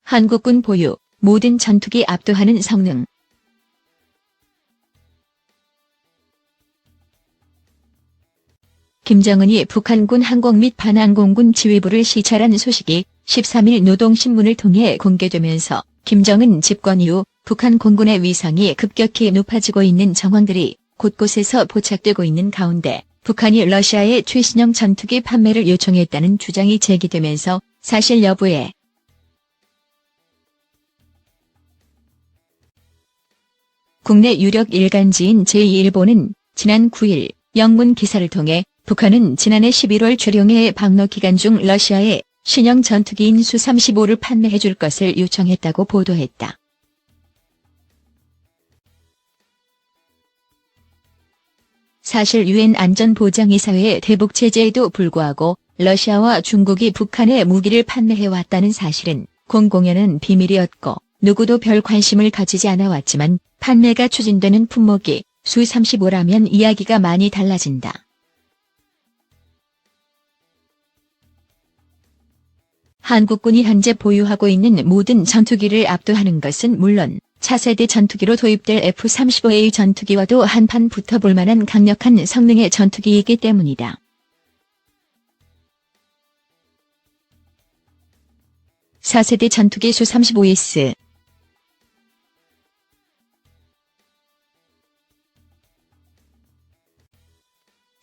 한국군 보유, 모든 전투기 압도하는 성능. 김정은이 북한군 항공 및 반항공군 지휘부를 시찰한 소식이 13일 노동신문을 통해 공개되면서 김정은 집권 이후 북한 공군의 위상이 급격히 높아지고 있는 정황들이 곳곳에서 포착되고 있는 가운데 북한이 러시아에 최신형 전투기 판매를 요청했다는 주장이 제기되면서 사실 여부에 국내 유력 일간지인 제2일보는 지난 9일 영문 기사를 통해 북한은 지난해 11월 최룡해 방러 기간 중 러시아에 신형 전투기인 수-35를 판매해 줄 것을 요청했다고 보도했다. 사실 유엔 안전보장이사회의 대북 제재에도 불구하고 러시아와 중국이 북한에 무기를 판매해왔다는 사실은 공공연한 비밀이었고 누구도 별 관심을 가지지 않아왔지만 판매가 추진되는 품목이 수-35라면 이야기가 많이 달라진다. 한국군이 현재 보유하고 있는 모든 전투기를 압도하는 것은 물론 차세대 전투기로 도입될 F-35A 전투기와도 한판 붙어볼 만한 강력한 성능의 전투기이기 때문이다. 차세대 전투기 수-35S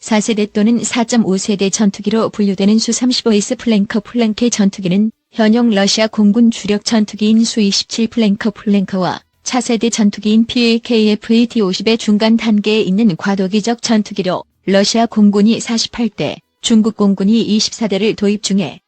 4세대 또는 4.5세대 전투기로 분류되는 수-35S 플랭커 전투기는 현용 러시아 공군 주력 전투기인 수-27 플랭커와 차세대 전투기인 PAKF-AT-50의 중간 단계에 있는 과도기적 전투기로 러시아 공군이 48대, 중국 공군이 24대를 도입 중에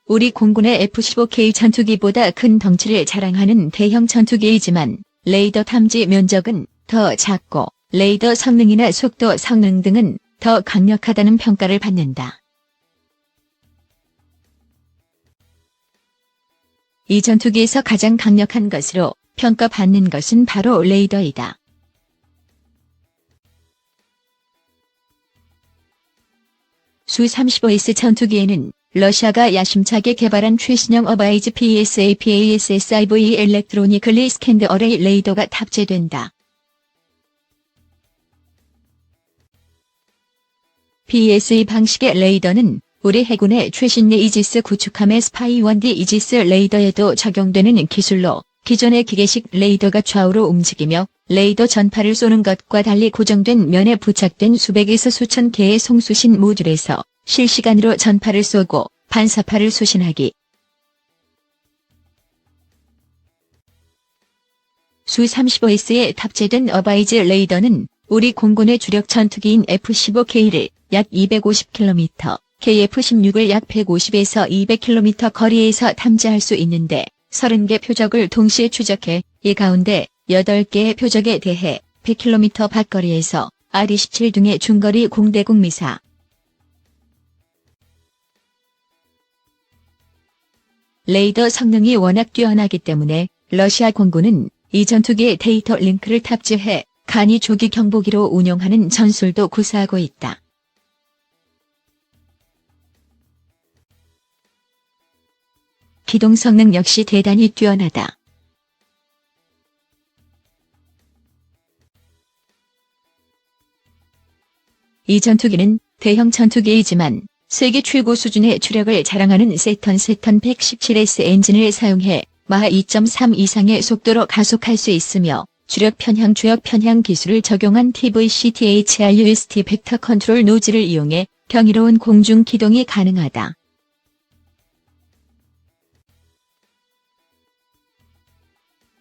우리 공군의 F-15K 전투기보다 큰 덩치를 자랑하는 대형 전투기이지만 레이더 탐지 면적은 더 작고 레이더 성능이나 속도 성능 등은 더 강력하다는 평가를 받는다. 이 전투기에서 가장 강력한 것으로 평가받는 것은 바로 레이더이다. 수-35S 전투기에는 러시아가 야심차게 개발한 최신형 어바이즈 PSAPASSIV 일렉트로니클리 스캔드 어레이 레이더가 탑재된다. PSA 방식의 레이더는 우리 해군의 최신 이지스 구축함의 스파이-1D 이지스 레이더에도 적용되는 기술로 기존의 기계식 레이더가 좌우로 움직이며 레이더 전파를 쏘는 것과 달리 고정된 면에 부착된 수백에서 수천 개의 송수신 모듈에서 실시간으로 전파를 쏘고 반사파를 수신하기. 수-35S에 탑재된 어바이즈 레이더는 우리 공군의 주력 전투기인 F-15K를 약 250km, KF-16을 약 150에서 200km 거리에서 탐지할 수 있는데 30개 표적을 동시에 추적해 이 가운데 8개의 표적에 대해 100km 밖거리에서 R-27 등의 중거리 공대공 미사, 레이더 성능이 워낙 뛰어나기 때문에 러시아 공군은 이 전투기에 데이터 링크를 탑재해 간이 조기 경보기로 운용하는 전술도 구사하고 있다. 기동 성능 역시 대단히 뛰어나다. 이 전투기는 대형 전투기이지만 세계 최고 수준의 추력을 자랑하는 세턴 117S 엔진을 사용해 마하 2.3 이상의 속도로 가속할 수 있으며 주력 편향 주역 편향 기술을 적용한 TVCTHRUST 벡터 컨트롤 노즐을 이용해 경이로운 공중 기동이 가능하다.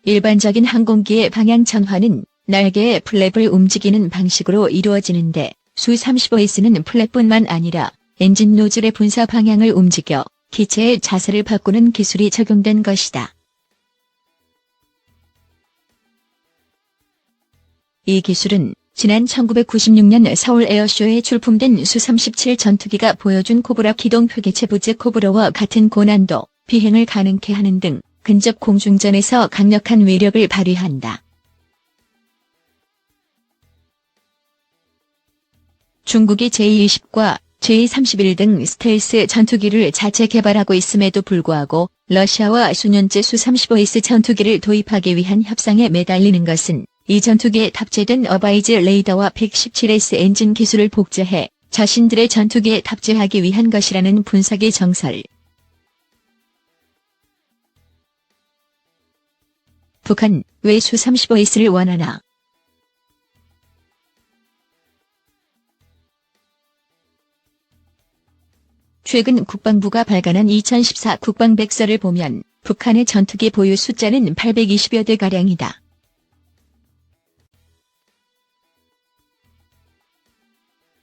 일반적인 항공기의 방향 전환은 날개의 플랩을 움직이는 방식으로 이루어지는데 수-35S는 플랩뿐만 아니라 엔진 노즐의 분사 방향을 움직여 기체의 자세를 바꾸는 기술이 적용된 것이다. 이 기술은 지난 1996년 서울 에어쇼에 출품된 수-37 전투기가 보여준 코브라 기동 표기체 부즈 코브라와 같은 고난도 비행을 가능케 하는 등 근접 공중전에서 강력한 위력을 발휘한다. 중국이 제-20과 J-31 등 스텔스 전투기를 자체 개발하고 있음에도 불구하고 러시아와 수년째 수-35S 전투기를 도입하기 위한 협상에 매달리는 것은 이 전투기에 탑재된 어바이즈 레이더와 117S 엔진 기술을 복제해 자신들의 전투기에 탑재하기 위한 것이라는 분석이 정설. 북한, 왜 수-35S를 원하나? 최근 국방부가 발간한 2014 국방백서를 보면 북한의 전투기 보유 숫자는 820여 대가량이다.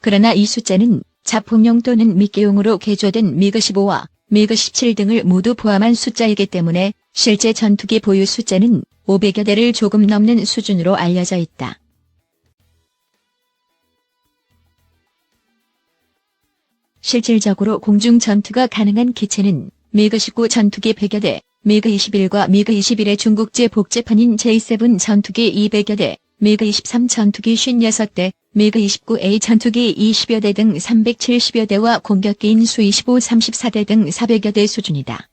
그러나 이 숫자는 자폭용 또는 미끼용으로 개조된 미그-15와 미그-17 등을 모두 포함한 숫자이기 때문에 실제 전투기 보유 숫자는 500여 대를 조금 넘는 수준으로 알려져 있다. 실질적으로 공중 전투가 가능한 기체는 미그-19 전투기 100여 대, 미그-21과 미그-21의 중국제 복제판인 J-7 전투기 200여 대, 미그-23 전투기 56대, 미그-29A 전투기 20여 대 등 370여 대와 공격기인 수-25 34대 등 400여 대 수준이다.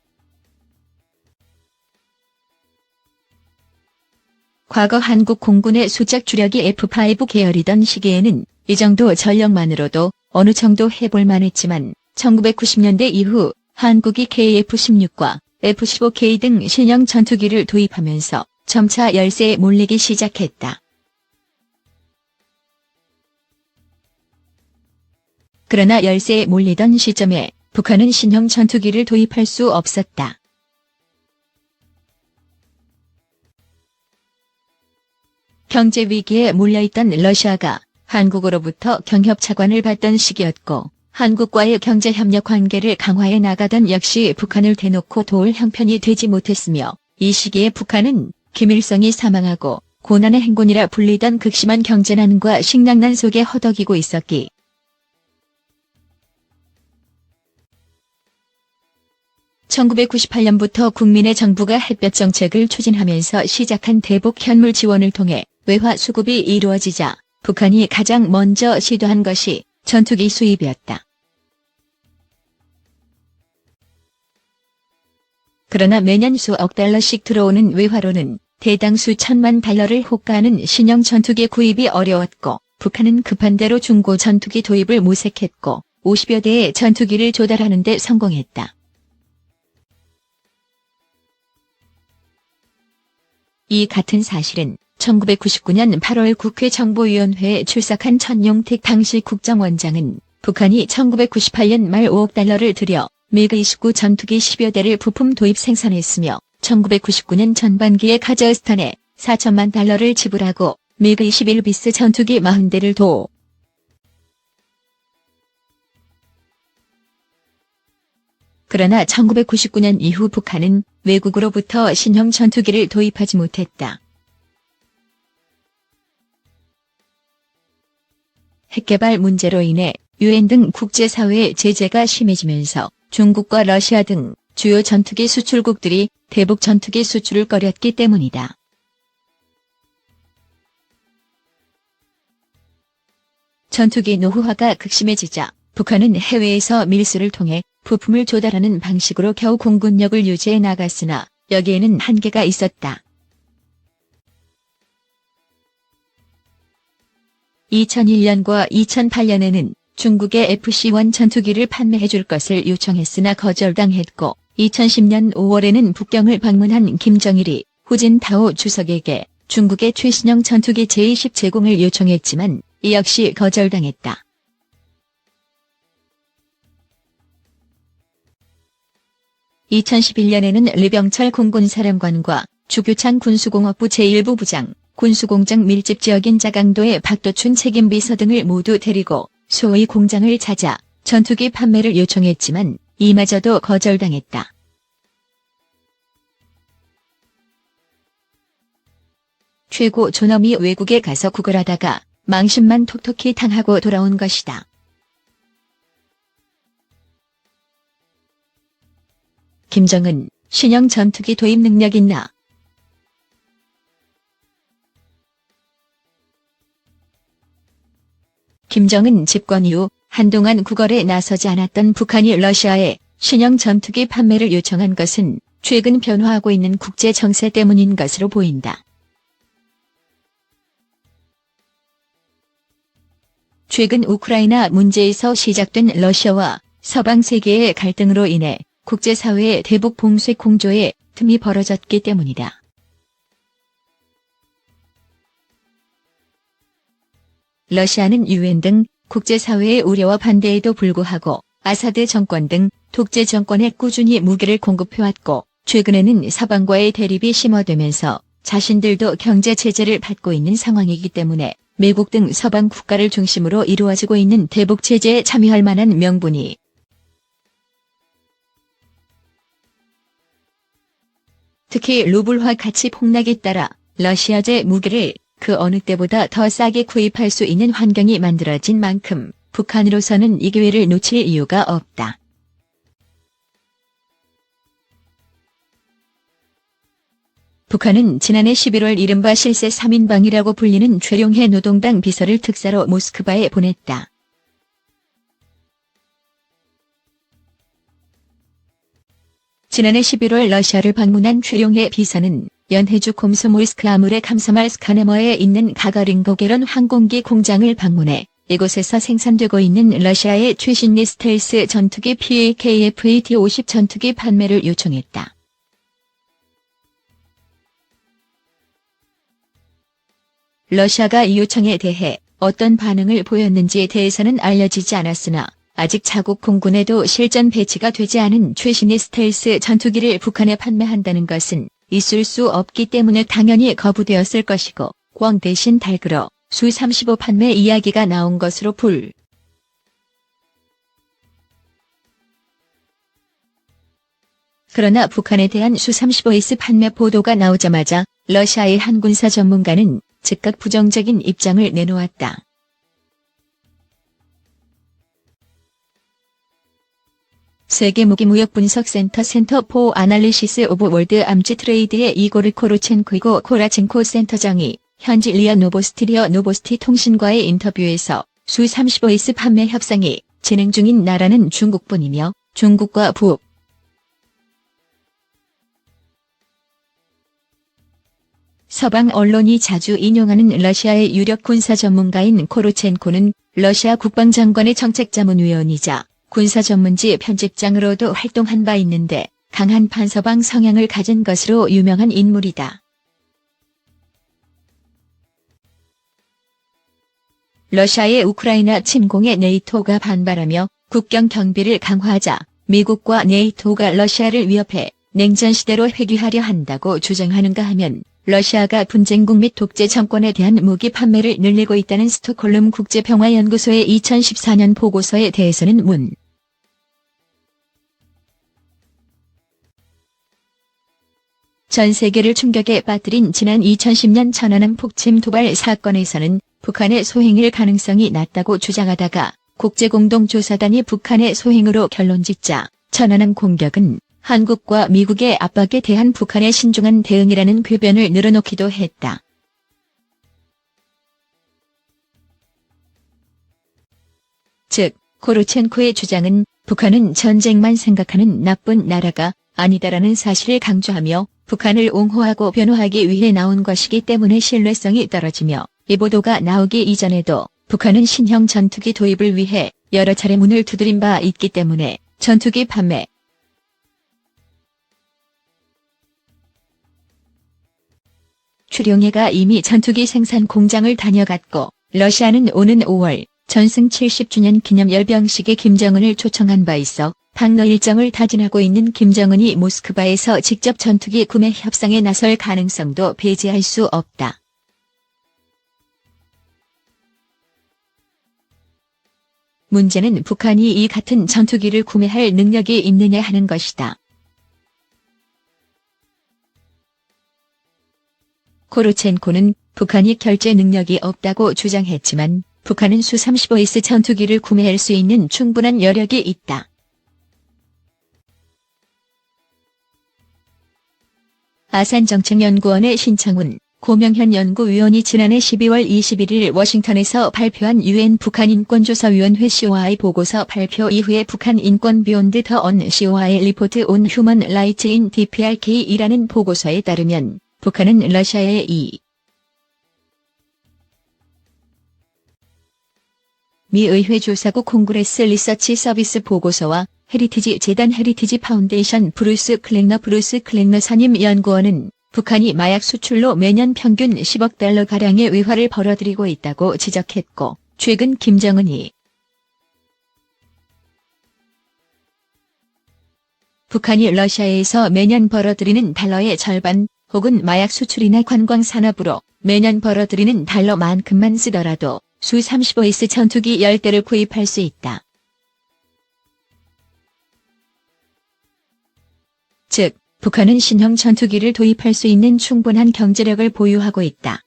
과거 한국 공군의 수작 주력이 F5 계열이던 시기에는 이 정도 전력만으로도 어느 정도 해볼 만했지만 1990년대 이후 한국이 KF-16과 F-15K 등 신형 전투기를 도입하면서 점차 열세에 몰리기 시작했다. 그러나 열세에 몰리던 시점에 북한은 신형 전투기를 도입할 수 없었다. 경제 위기에 몰려있던 러시아가 한국으로부터 경협 차관을 받던 시기였고 한국과의 경제협력 관계를 강화해 나가던 역시 북한을 대놓고 도울 형편이 되지 못했으며 이 시기에 북한은 김일성이 사망하고 고난의 행군이라 불리던 극심한 경제난과 식량난 속에 허덕이고 있었기. (1998년부터) 국민의 정부가 햇볕 정책을 추진하면서 시작한 대북 현물 지원을 통해 외화 수급이 이루어지자 북한이 가장 먼저 시도한 것이 전투기 수입이었다. 그러나 매년 수억 달러씩 들어오는 외화로는 대당 수천만 달러를 호가하는 신형 전투기 구입이 어려웠고 북한은 급한 대로 중고 전투기 도입을 모색했고 50여 대의 전투기를 조달하는 데 성공했다. 이 같은 사실은 1999년 8월 국회 정보위원회에 출석한 천용택 당시 국정원장은 북한이 1998년 말 5억 달러를 들여 미그-29 전투기 10여 대를 부품 도입 생산했으며 1999년 전반기에 카자흐스탄에 4천만 달러를 지불하고 미그-21 비스 전투기 40대를 도. 그러나 1999년 이후 북한은 외국으로부터 신형 전투기를 도입하지 못했다. 핵개발 문제로 인해 유엔 등 국제사회의 제재가 심해지면서 중국과 러시아 등 주요 전투기 수출국들이 대북 전투기 수출을 꺼렸기 때문이다. 전투기 노후화가 극심해지자 북한은 해외에서 밀수를 통해 부품을 조달하는 방식으로 겨우 공군력을 유지해 나갔으나 여기에는 한계가 있었다. 2001년과 2008년에는 중국에 FC-1 전투기를 판매해줄 것을 요청했으나 거절당했고 2010년 5월에는 북경을 방문한 김정일이 후진타오 주석에게 중국의 최신형 전투기 J-10 제공을 요청했지만 이 역시 거절당했다. 2011년에는 류병철 공군사령관과 주규창 군수공업부 제1부 부장, 군수공장 밀집 지역인 자강도의 박도춘 책임비서 등을 모두 데리고 소위 공장을 찾아 전투기 판매를 요청했지만 이마저도 거절당했다. 최고 존엄이 외국에 가서 구걸하다가 망신만 톡톡히 당하고 돌아온 것이다. 김정은, 신형 전투기 도입 능력 있나? 김정은 집권 이후 한동안 구걸에 나서지 않았던 북한이 러시아에 신형 전투기 판매를 요청한 것은 최근 변화하고 있는 국제 정세 때문인 것으로 보인다. 최근 우크라이나 문제에서 시작된 러시아와 서방 세계의 갈등으로 인해 국제사회의 대북 봉쇄 공조에 틈이 벌어졌기 때문이다. 러시아는 유엔 등 국제사회의 우려와 반대에도 불구하고 아사드 정권 등 독재 정권에 꾸준히 무기를 공급해왔고 최근에는 서방과의 대립이 심화되면서 자신들도 경제 제재를 받고 있는 상황이기 때문에 미국 등 서방 국가를 중심으로 이루어지고 있는 대북 제재에 참여할 만한 명분이 특히 루블화 가치 폭락에 따라 러시아제 무기를 그 어느 때보다 더 싸게 구입할 수 있는 환경이 만들어진 만큼 북한으로서는 이 기회를 놓칠 이유가 없다. 북한은 지난해 11월 이른바 실세 3인방이라고 불리는 최룡해 노동당 비서를 특사로 모스크바에 보냈다. 지난해 11월 러시아를 방문한 최룡해 비서는 연해주 콤소몰스크 아무레 감사말스카네머에 있는 가가린고게론 항공기 공장을 방문해 이곳에서 생산되고 있는 러시아의 최신 스텔스 전투기 PAKF-AT-50 전투기 판매를 요청했다. 러시아가 이 요청에 대해 어떤 반응을 보였는지에 대해서는 알려지지 않았으나 아직 자국 공군에도 실전 배치가 되지 않은 최신의 스텔스 전투기를 북한에 판매한다는 것은 있을 수 없기 때문에 당연히 거부되었을 것이고 꽝 대신 달그러 수-35 판매 이야기가 나온 것으로 그러나 북한에 대한 수-35S 판매 보도가 나오자마자 러시아의 한 군사 전문가는 즉각 부정적인 입장을 내놓았다. 세계무기무역분석센터 센터 포 아날리시스 오브 월드 암즈 트레이드의 이고르 코르첸코이고 코라첸코 센터장이 현지 리아 노보스티 통신과의 인터뷰에서 수-35S 판매 협상이 진행 중인 나라는 중국뿐이며 중국과 서방 언론이 자주 인용하는 러시아의 유력 군사 전문가인 코르첸코는 러시아 국방장관의 정책자문위원이자 군사전문지 편집장으로도 활동한 바 있는데 강한 반서방 성향을 가진 것으로 유명한 인물이다. 러시아의 우크라이나 침공에 네이토가 반발하며 국경 경비를 강화하자 미국과 네이토가 러시아를 위협해 냉전시대로 회귀하려 한다고 주장하는가 하면 러시아가 분쟁국 및 독재 정권에 대한 무기 판매를 늘리고 있다는 스톡홀름 국제평화연구소의 2014년 보고서에 대해서는 전 세계를 충격에 빠뜨린 지난 2010년 천안함 폭침 도발 사건에서는 북한의 소행일 가능성이 낮다고 주장하다가 국제공동조사단이 북한의 소행으로 결론짓자 천안함 공격은 한국과 미국의 압박에 대한 북한의 신중한 대응이라는 궤변을 늘어놓기도 했다. 즉, 코르첸코의 주장은 북한은 전쟁만 생각하는 나쁜 나라가 아니다라는 사실을 강조하며 북한을 옹호하고 변호하기 위해 나온 것이기 때문에 신뢰성이 떨어지며 이 보도가 나오기 이전에도 북한은 신형 전투기 도입을 위해 여러 차례 문을 두드린 바 있기 때문에 전투기 판매 최룡해가 이미 전투기 생산 공장을 다녀갔고 러시아는 오는 5월 전승 70주년 기념 열병식에 김정은을 초청한 바 있어 방러 일정을 타진하고 있는 김정은이 모스크바에서 직접 전투기 구매 협상에 나설 가능성도 배제할 수 없다. 문제는 북한이 이 같은 전투기를 구매할 능력이 있느냐 하는 것이다. 코르첸코는 북한이 결제 능력이 없다고 주장했지만 북한은 수-35S 전투기를 구매할 수 있는 충분한 여력이 있다. 아산정책연구원의 신창훈 고명현 연구위원이 지난해 12월 21일 워싱턴에서 발표한 UN 북한 인권조사위원회 COI 보고서 발표 이후에 북한 인권 비욘드 더 언 COI 리포트 온 휴먼 라이츠 인 DPRK이라는 보고서에 따르면 북한은 러시아의 미 의회 조사국 콩그레스 리서치 서비스 보고서와 헤리티지 재단 헤리티지 파운데이션 브루스 클랭너 선임 연구원은 북한이 마약 수출로 매년 평균 10억 달러가량의 외화를 벌어들이고 있다고 지적했고, 최근 김정은이 북한이 러시아에서 매년 벌어들이는 달러의 절반 혹은 마약 수출이나 관광 산업으로 매년 벌어들이는 달러만큼만 쓰더라도 수 35S 전투기 10대를 구입할 수 있다. 즉, 북한은 신형 전투기를 도입할 수 있는 충분한 경제력을 보유하고 있다.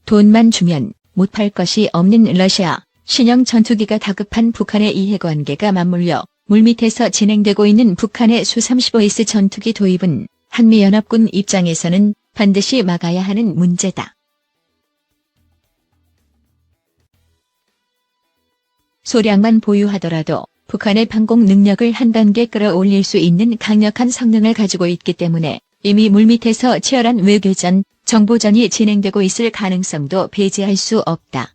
돈만 주면 못 팔 것이 없는 러시아, 신형 전투기가 다급한 북한의 이해관계가 맞물려 물밑에서 진행되고 있는 북한의 수-35S 전투기 도입은 한미연합군 입장에서는 반드시 막아야 하는 문제다. 소량만 보유하더라도 북한의 방공 능력을 한 단계 끌어올릴 수 있는 강력한 성능을 가지고 있기 때문에 이미 물밑에서 치열한 외교전, 정보전이 진행되고 있을 가능성도 배제할 수 없다.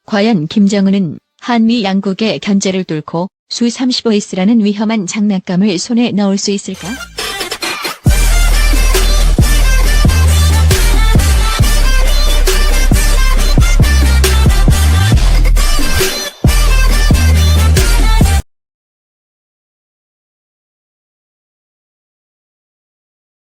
과연 김정은은 한미 양국의 견제를 뚫고 수-35S라는 위험한 장난감을 손에 넣을 수 있을까?